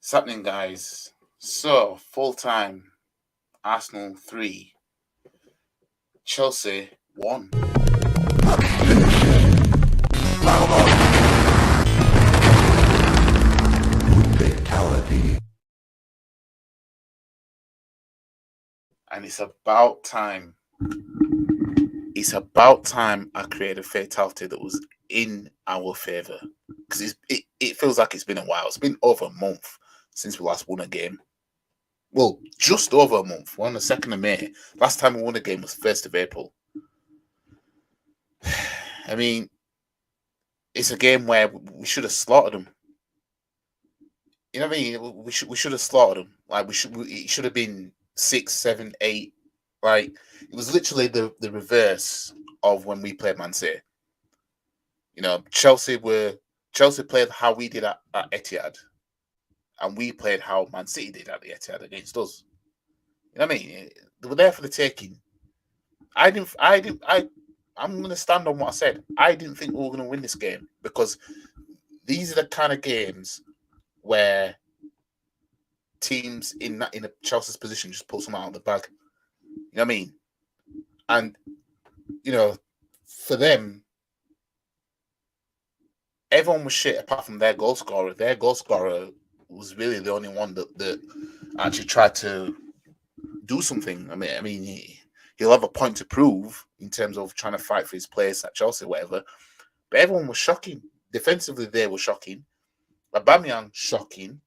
What's happening, guys? So, full time Arsenal 3, Chelsea 1. Fatality. And it's about time. It's about time I created a fatality that was in our favour. Because it feels like it's been a while. It's been over a month since we last won a game. Well, just over a month. We're on the 2nd of May. Last time we won a game was 1st of April. I mean, it's a game where we should have slaughtered them. You know what I mean? We should have slaughtered them. Like it should have been 6, 7, 8. Like it was literally the reverse of when we played Man City. You know, Chelsea played how we did at Etihad, and we played how Man City did at the Etihad against us. You know what I mean? They were there for the taking. I'm going to stand on what I said. I didn't think we were going to win this game because these are the kind of games where teams in a Chelsea's position just pull something out of the bag. You know what I mean? And for them, everyone was shit apart from their goal scorer. Their goal scorer was really the only one that actually tried to do something. I mean, he'll have a point to prove in terms of trying to fight for his place at Chelsea, whatever. But everyone was shocking. Defensively, they were shocking. Aubameyang, shocking.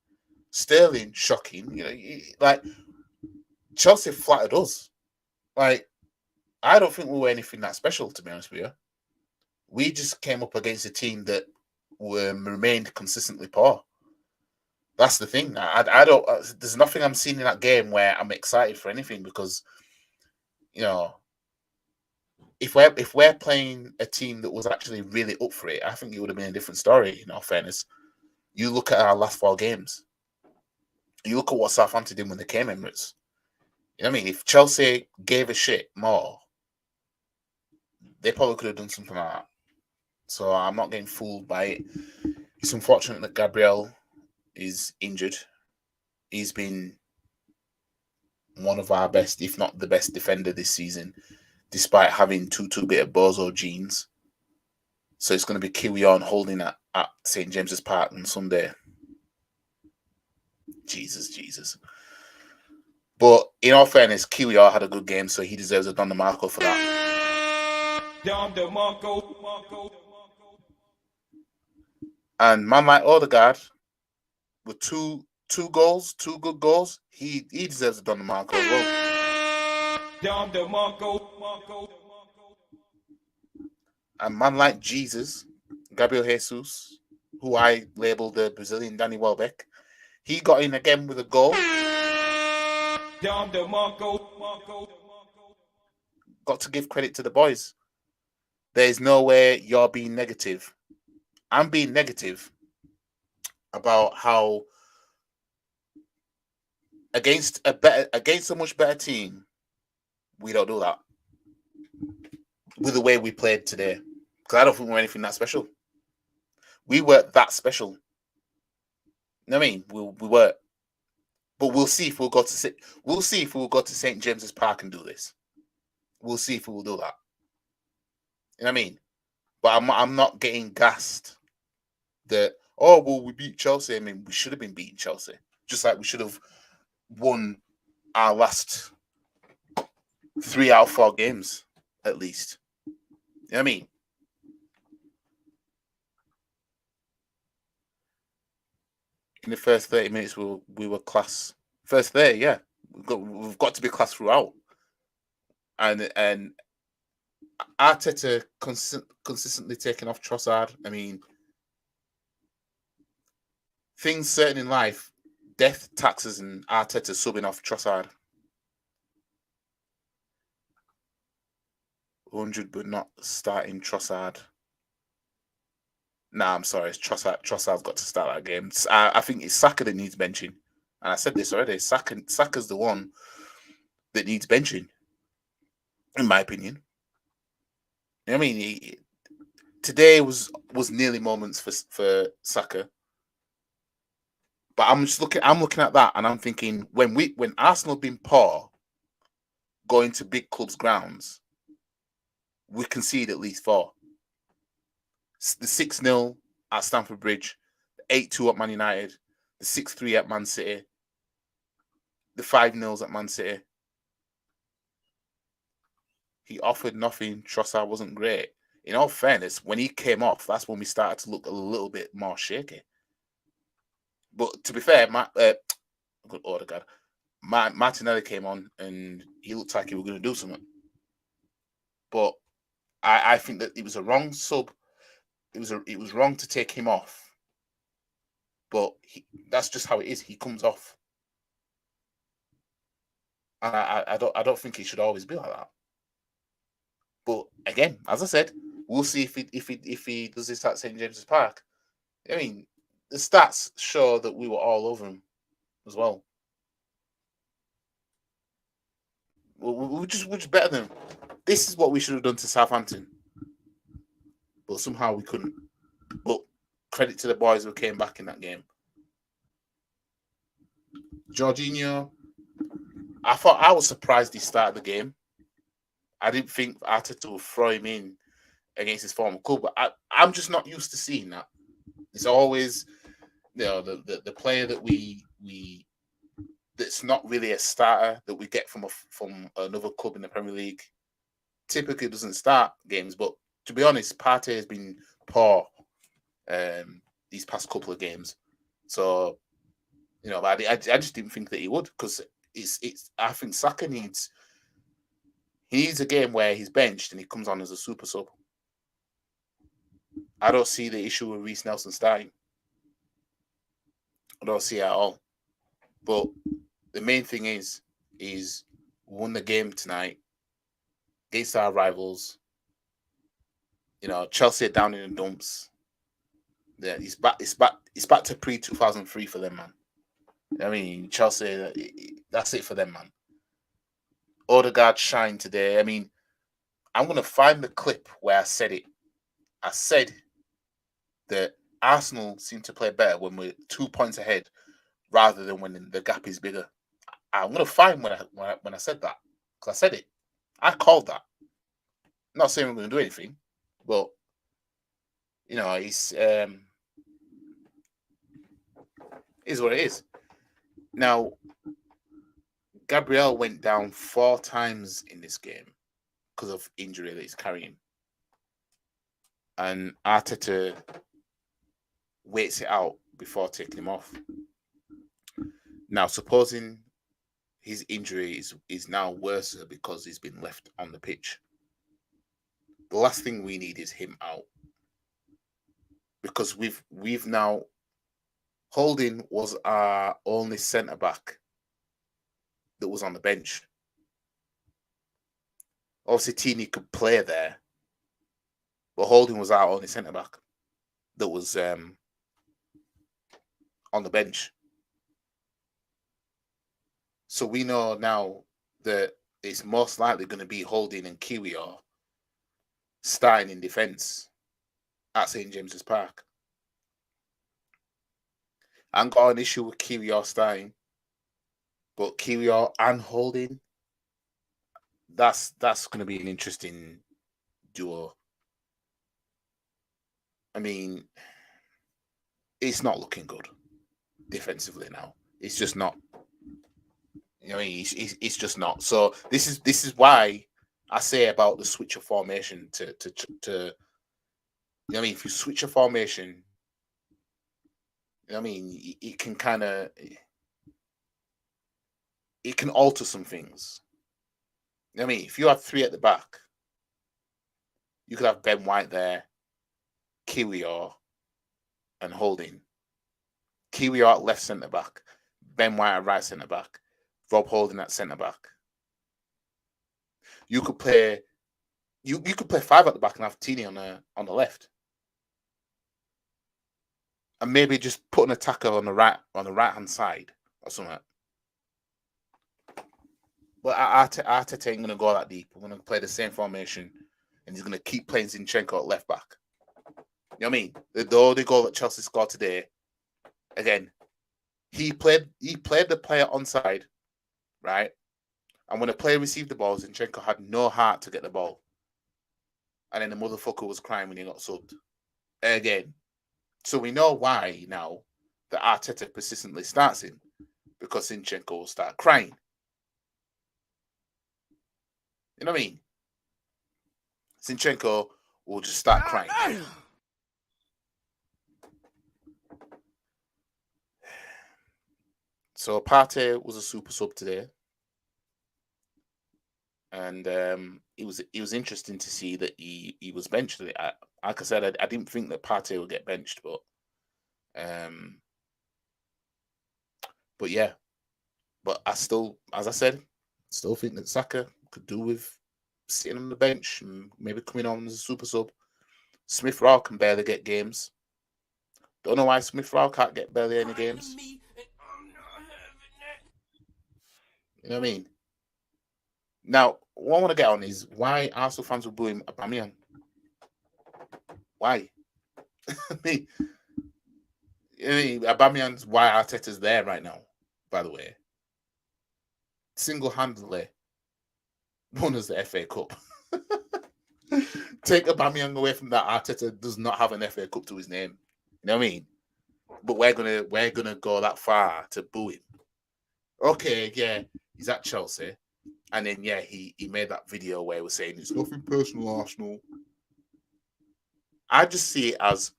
Sterling, shocking. Like Chelsea flattered us. Like I don't think we were anything that special, to be honest with you. We just came up against a team that remained consistently poor. That's the thing. I don't. There's nothing I'm seeing in that game where I'm excited for anything because, if we're playing a team that was actually really up for it, I think it would have been a different story. In all fairness, you look at our last 4 games. You look at what Southampton did when they came Emirates. You know what I mean? If Chelsea gave a shit more, they probably could have done something like that. So I'm not getting fooled by it. It's unfortunate that Gabriel is injured. He's been one of our best, if not the best defender this season, despite having two bit of bozo genes. So it's going to be Kiwion holding at St. James's Park on Sunday. Jesus. But in all fairness, Kiwior had a good game, so he deserves a Don DeMarco for that. Don DeMarco. And man like Odegaard, with two good goals, he deserves a Don DeMarco as well. Don DeMarco. And man like Jesus, Gabriel Jesus, who I labelled the Brazilian Danny Welbeck, he got in again with a goal. Don DeMarco. Got to give credit to the boys. There's no way you're being negative. I'm being negative about how against a much better team, we don't do that with the way we played today. Because I don't think we're anything that special. We weren't that special. You know what I mean? We weren't. But we'll see if we'll go to St. James's Park and do this. We'll see if we will do that. You know what I mean? But I'm not getting gassed that, we beat Chelsea. I mean, we should have been beating Chelsea. Just like we should have won our last 3 out of 4 games, at least. You know what I mean? In the first 30 minutes, we were class. First 30, yeah. We've got to be class throughout. And Arteta consistently taking off Trossard. I mean, things certain in life, death, taxes, and Arteta subbing off Trossard. 100, but not starting Trossard. Nah, I'm sorry. Trossard's got to start that game. I think it's Saka that needs benching. And I said this already. Saka's the one that needs benching, in my opinion. You know what I mean? Today was nearly moments for Saka. But I'm looking at that, and I'm thinking when Arsenal have been poor going to big clubs' grounds, we concede at least 4. The 6-0 at Stamford Bridge, the 8-2 at Man United, the 6-3 at Man City, the 5-0 at Man City. He offered nothing. Trossard wasn't great. In all fairness, when he came off, that's when we started to look a little bit more shaky. But to be fair, good order, God. Martinelli came on and he looked like he was going to do something. But I think that it was a wrong sub. It was wrong to take him off. But that's just how it is. He comes off, and I don't think it should always be like that. But again, as I said, we'll see if he does this at St James's Park. I mean, the stats show that we were all over him as well. We're just better than him. This is what we should have done to Southampton, but somehow we couldn't. But credit to the boys who came back in that game. Jorginho, I was surprised he started the game. I didn't think Arteta would throw him in against his former club, but I'm just not used to seeing that. It's always, the player that we that's not really a starter that we get from another club in the Premier League typically doesn't start games. But to be honest, Partey has been poor these past couple of games. So, but I just didn't think that he would, because I think Saka needs a game where he's benched and he comes on as a super sub. I don't see the issue with Reece Nelson starting. I don't see it at all. But the main thing is we won the game tonight against our rivals. Chelsea are down in the dumps. Yeah, it's back to pre-2003 for them, man. I mean, Chelsea, that's it for them, man. Odegaard shined today. I mean, I'm going to find the clip where I said it. I said that Arsenal seem to play better when we're 2 points ahead rather than when the gap is bigger. I'm going to find when I said that, because I said it. I called that. I'm not saying we're going to do anything, but it's is what it is. Now, Gabriel went down 4 times in this game because of injury that he's carrying, and Arteta waits it out before taking him off. Now, supposing his injury is now worse because he's been left on the pitch, the last thing we need is him out, because we've now, Holding was our only centre back that was on the bench. Obviously, Tini could play there, but Holding was our only centre back that was on the bench. So we know now that it's most likely going to be Holding and Kiwior starting in defence at St James's Park. I ain't got an issue with Kiwior starting, but Kiwior and Holding, that's going to be an interesting duo. I mean, it's not looking good defensively now. It's just not. It's just not. So this is why I say about the switch of formation to if you switch a formation, it can it can alter some things. If you have 3 at the back, you could have Ben White there, Kiwior, and Holding. Kiwior at left centre back, Ben White at right centre back, Rob Holding at centre back. You could play, you could play 5 at the back and have Tini on the left, and maybe just put an attacker on the right hand side or something. But Arteta ain't going to go that deep. We're going to play the same formation, and he's going to keep playing Zinchenko at left back. You know what I mean? The only goal that Chelsea scored today, again, He played the player onside, right? And when the player received the ball, Zinchenko had no heart to get the ball. And then the motherfucker was crying when he got subbed. Again. So we know why now that Arteta persistently starts him. Because Zinchenko will start crying. You know what I mean? Zinchenko will just start crying. So Partey was a super sub today. And it was interesting to see that he was benched. Like I said, I didn't think that Partey would get benched, but yeah. But I still, as I said, still think that Saka could do with sitting on the bench and maybe coming on as a super sub. Smith Rowe can barely get games. Don't know why Smith Rowe can't get barely any games. You know what I mean? Now, what I want to get on is why Arsenal fans were booing Aubameyang. Why? I mean, Aubameyang's why Arteta's there right now, by the way. Single-handedly won us the FA Cup. Take Aubameyang away from that, Arteta does not have an FA Cup to his name. You know what I mean? But we're gonna go that far to boo him. Okay, yeah, he's at Chelsea. And then, yeah, he made that video where he was saying it's nothing personal, Arsenal. I just see it as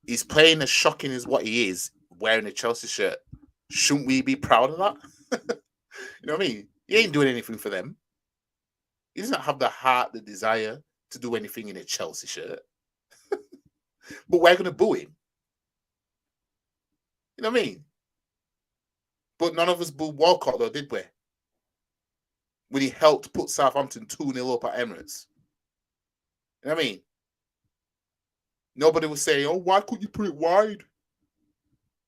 he's playing as shocking as what he is, wearing a Chelsea shirt. Shouldn't we be proud of that? You know what I mean? He ain't doing anything for them. He doesn't have the heart, the desire to do anything in a Chelsea shirt. But we're going to boo him. You know what I mean? But none of us booed Walcott, though, did we? When he helped put Southampton 2-0 up at Emirates. You know what I mean? Nobody was saying, oh, why couldn't you put it wide?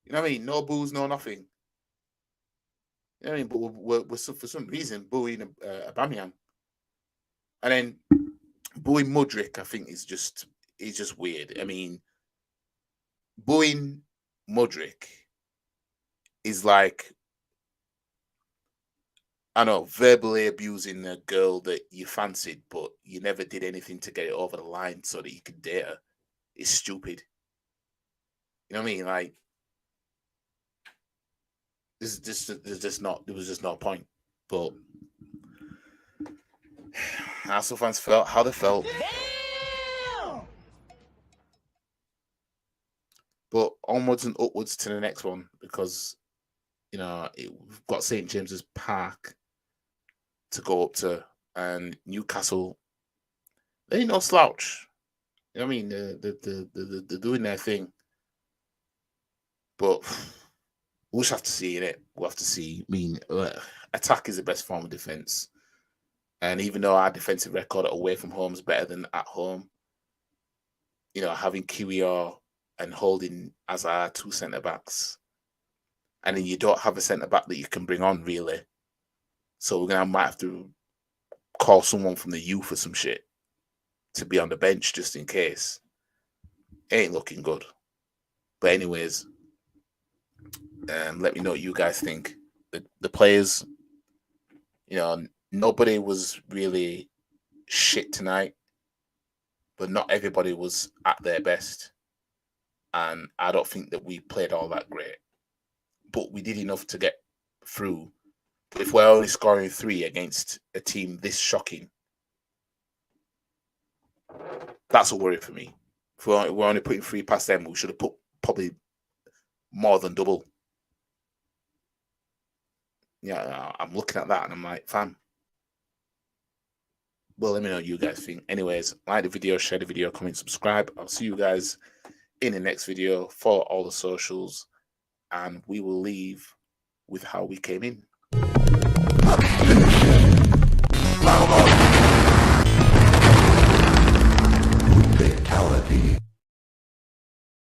You know what I mean? No boos, no nothing. You know what I mean? But we're for some reason booing Aubameyang. And then booing Mudryk, I think, is just weird. I mean, booing Mudryk is like, I know, verbally abusing a girl that you fancied, but you never did anything to get it over the line so that you could date her. It's stupid. You know what I mean? Like, there was just no point. But Arsenal fans felt how they felt. Damn! But onwards and upwards to the next one, because we've got St. James's Park to go up to, and Newcastle, they ain't no slouch. You know what I mean? They're doing their thing. But we'll just have to see in it. We'll have to see. I mean, attack is the best form of defense. And even though our defensive record away from home is better than at home, having Kiwior and Holding as our two centre-backs, and then you don't have a centre-back that you can bring on, really. So we're might have to call someone from the youth or some shit to be on the bench just in case. It ain't looking good. But anyways, let me know what you guys think. The players, nobody was really shit tonight, but not everybody was at their best. And I don't think that we played all that great. But we did enough to get through. But if we're only scoring 3 against a team this shocking, that's a worry for me. If we're only putting 3 past them, we should have put probably more than double. Yeah, I'm looking at that and I'm like, fam. Well, let me know what you guys think. Anyways, like the video, share the video, comment, subscribe. I'll see you guys in the next video. Follow all the socials, and we will leave with how we came in. Fatality.